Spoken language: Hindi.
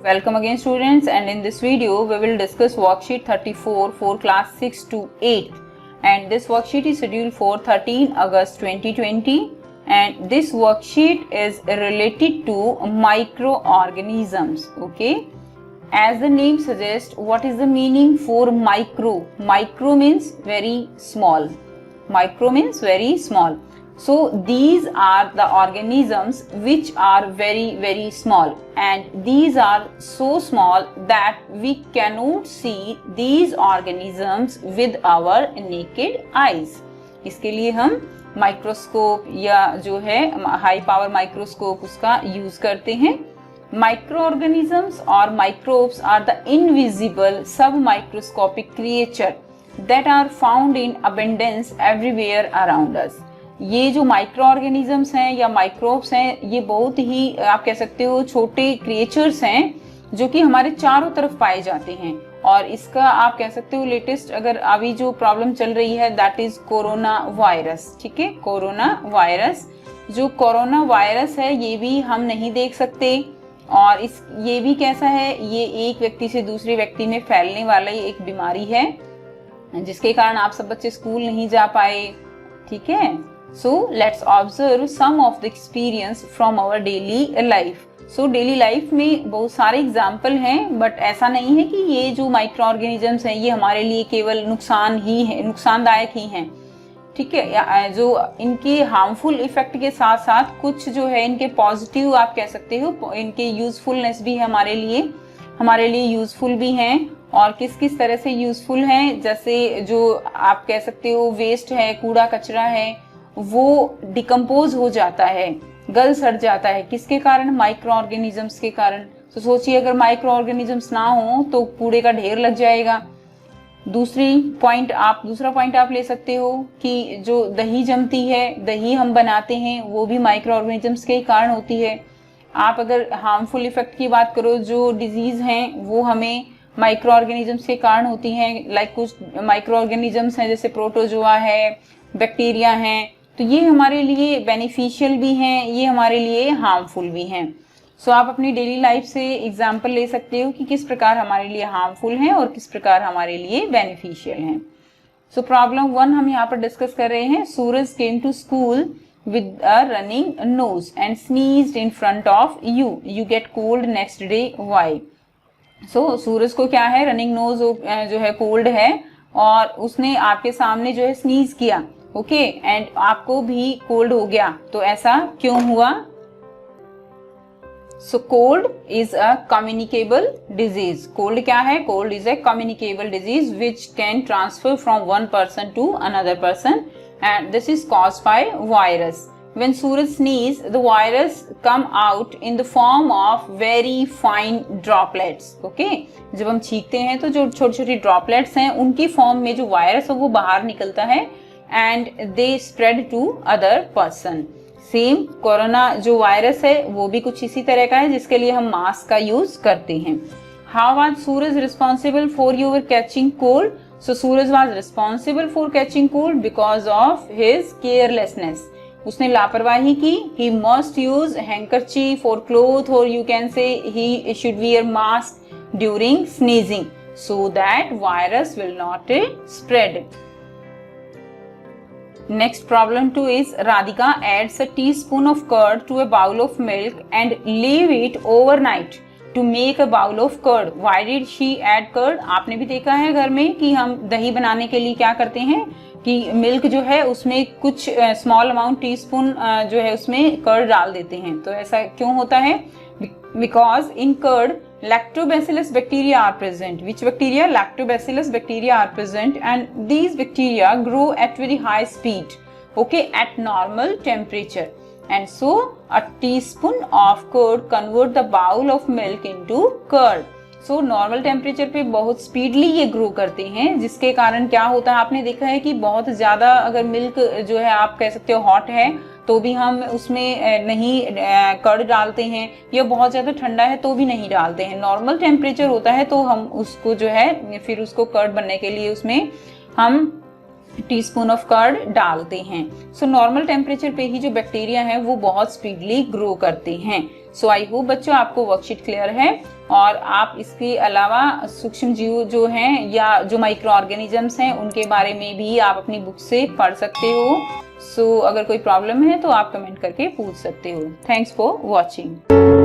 Welcome again students, and in this video we will discuss worksheet 34 for class 6 to 8, and this worksheet is scheduled for 13 August 2020, and this worksheet is related to microorganisms. Okay, as the name suggests, what is the meaning for micro? Micro means very small. Micro means very small. So these are the organisms which are very small, and these are so small that we cannot see these organisms with our naked eyes. इसके लिए हम माइक्रोस्कोप या जो है हाई पावर माइक्रोस्कोप उसका यूज करते हैं. Microorganisms or microbes are the invisible submicroscopic creature that are found in abundance everywhere around us. ये जो माइक्रो ऑर्गेनिजम्स हैं या माइक्रोब्स हैं, ये बहुत ही आप कह सकते हो छोटे क्रिएचर्स हैं जो कि हमारे चारों तरफ पाए जाते हैं. और इसका आप कह सकते हो लेटेस्ट अगर अभी जो प्रॉब्लम चल रही है दैट इज कोरोना वायरस. ठीक है, कोरोना वायरस. जो कोरोना वायरस है ये भी हम नहीं देख सकते, और ये भी कैसा है, ये एक व्यक्ति से दूसरे व्यक्ति में फैलने वाला एक बीमारी है जिसके कारण आप सब बच्चे स्कूल नहीं जा पाए. ठीक है, so let's observe some of the experience from our daily life. so daily life में बहुत सारे एग्जाम्पल हैं, बट ऐसा नहीं है कि ये जो माइक्रो ऑर्गेनिजम्स हैं ये हमारे लिए केवल नुकसानदायक ही हैं. ठीक है, जो इनके हार्मफुल इफेक्ट के साथ साथ कुछ जो है इनके पॉजिटिव आप कह सकते हो, इनके यूजफुलनेस भी है हमारे लिए यूजफुल भी हैं. और किस तरह से यूजफुल हैं, जैसे जो आप कह सकते हो वेस्ट है, कूड़ा कचरा है, वो डिकम्पोज हो जाता है, गल सड़ जाता है. किसके कारण? माइक्रो ऑर्गेनिजम्स के कारण. तो सोचिए अगर माइक्रो ऑर्गेनिजम्स ना हो तो कूड़े का ढेर लग जाएगा. दूसरा पॉइंट आप ले सकते हो कि जो दही जमती है, दही हम बनाते हैं, वो भी माइक्रो ऑर्गेनिजम्स के कारण होती है. आप अगर हार्मफुल इफेक्ट की बात करो, जो डिजीज हैं वो हमें माइक्रो ऑर्गेनिजम्स के कारण होती हैं. लाइक कुछ माइक्रो ऑर्गेनिजम्स हैं जैसे प्रोटोजोआ है, बैक्टीरिया हैं, तो ये हमारे लिए बेनिफिशियल भी हैं, ये हमारे लिए हार्मफुल भी हैं. सो आप अपनी डेली लाइफ से एग्जांपल ले सकते हो कि किस प्रकार हमारे लिए हार्मफुल हैं और किस प्रकार हमारे लिए बेनिफिशियल हैं. सो प्रॉब्लम 1 हम यहाँ पर डिस्कस कर रहे हैं. Suraj came to school with a running nose and sneezed in front of you. You get cold next day. Why? So सूरज को क्या है, रनिंग नोज जो है कोल्ड है, और उसने आपके सामने जो है स्नीज किया. ओके, एंड आपको भी कोल्ड हो गया. तो ऐसा क्यों हुआ? So cold is a communicable disease. Cold क्या है? Cold is a communicable disease which can transfer from one person to another person, and this is caused by virus. When Suraj sneeze, the virus come out in the form of very fine droplets. Okay, जब हम छींकते हैं तो जो छोटी droplets हैं उनकी फॉर्म में जो वायरस है वो बाहर निकलता है, and they spread to other person. Same corona जो वायरस है वो भी कुछ इसी तरह का है जिसके लिए हम मास्क का यूज करते हैं. How was Suraj responsible for your catching cold? So Suraj was responsible for catching cold because of his carelessness. उसने लापरवाही की. He must use handkerchief or cloth, or you can say he should wear mask during sneezing so that virus will not spread. Next problem 2 is Radhika adds a teaspoon of curd to a bowl of milk and leave it overnight to make a bowl of curd. Why did she add curd? आपने भी देखा है घर में कि हम दही बनाने के लिए क्या करते हैं कि मिल्क जो है उसमें कुछ स्मॉल अमाउंट टीस्पून जो है उसमें कर्ड डाल देते हैं. तो ऐसा क्यों होता है? Because in curd lactobacillus bacteria are present. Which bacteria? Lactobacillus bacteria are present, and these bacteria grow at very high speed, okay, at normal temperature. And so a teaspoon of curd convert the bowl of milk into curd. So normal temperature पे बहुत speedily ये grow करते हैं, जिसके कारण क्या होता है, आपने देखा है कि बहुत ज़्यादा अगर मिल्क जो है आप कह सकते हो हॉट है तो भी हम उसमें नहीं कर्ड डालते हैं, या बहुत ज़्यादा ठंडा है तो भी नहीं डालते हैं. नॉर्मल टेम्परेचर होता है तो हम उसको जो है फिर उसको कर्ड बनने के लिए उसमें हम टीस्पून ऑफ कर्ड डालते हैं. सो नॉर्मल टेम्परेचर पे ही जो बैक्टीरिया है वो बहुत स्पीडली ग्रो करते हैं. सो आई होप बच्चों आपको वर्कशीट क्लियर है. और आप इसके अलावा सूक्ष्म जीव जो हैं या जो माइक्रो ऑर्गेनिजम्स हैं उनके बारे में भी आप अपनी बुक से पढ़ सकते हो। सो अगर कोई प्रॉब्लम है तो आप कमेंट करके पूछ सकते हो। Thanks for watching.